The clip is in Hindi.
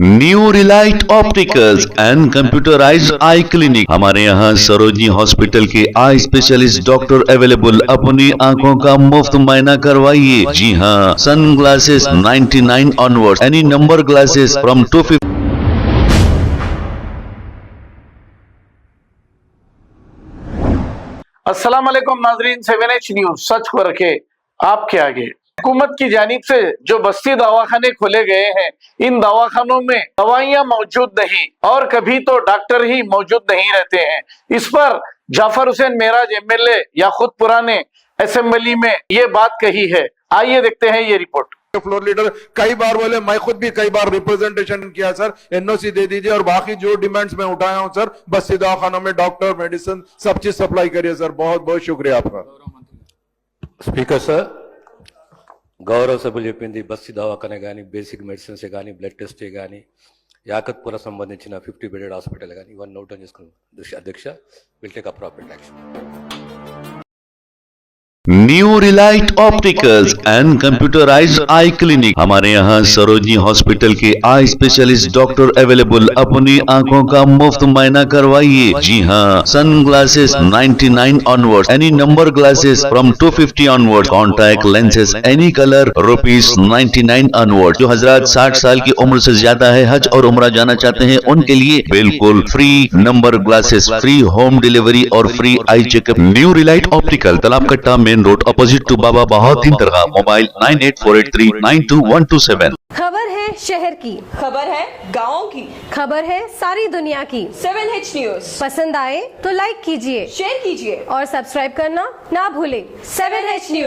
New Relight opticals and computerised I clinic. हमारे यहाँ सरोजनी हॉस्पिटल के आई स्पेशलिस्ट डॉक्टर अवेलेबल। अपनी आंखों का मुफ्त मायना करवाइए। जी हाँ, sunglasses 99 onward, any number glasses from 250। अस्सलाम वालेकुम नाजरीन, 7H न्यूज सच को रखे आपके आगे। हुकूमत की जानिब से जो बस्ती दवाखाने खोले गए हैं, इन दवाखानों में दवाइयां मौजूद नहीं और कभी तो डॉक्टर ही मौजूद नहीं रहते हैं। इस पर जाफर हुसैन मेराज MLA या खुद पुराने असेंबली में ये बात कही है। आइए देखते हैं ये रिपोर्ट। फ्लोर लीडर कई बार बोले, मैं खुद भी कई बार रिप्रेजेंटेशन किया सर, NOC दे दीजिए और बाकी जो डिमांड्स मैं उठाया हूं सर, बस्ती दवाखानों में डॉक्टर, मेडिसिन सब चीज सप्लाई करिए सर। बहुत बहुत शुक्रिया आपका। స్పీకర్ సార్, గౌరవ సభ్యులు చెప్పింది బస్తి దవాఖానే కానీ, బేసిక్ మెడిసిన్స్ కానీ, బ్లడ్ టెస్ట్ కానీ, యాకత్పుర సంబంధించిన 50 బెడెడ్ హాస్పిటల్ కానీ ఇవన్నీ నోట్ డౌన్ చేసుకున్నాం అధ్యక్ష. Will take appropriate action. New Relight opticals and computerised I clinic. हमारे यहाँ सरोजनी हॉस्पिटल के आई स्पेशलिस्ट डॉक्टर अवेलेबल। अपनी आंखों का मुफ्त मायना करवाइए। जी हाँ, sunglasses 99 onward, any number glasses from 250 onward, contact lenses any colour ₹99 onward. जो हजरात 60 साल की उम्र से ज्यादा है, हज और उम्रा जाना चाहते हैं, उनके लिए बिल्कुल free number glasses, free home delivery और free eye checkup. New relight optical, Talab Katta, main road, opposite to Baba Bahauddin दरगाह। मोबाइल 9848392127। खबर है शहर की, खबर है गाँव की, खबर है सारी दुनिया की। 7H न्यूज पसंद आए तो लाइक कीजिए, शेयर कीजिए और सब्सक्राइब करना ना भूलें। 7H news.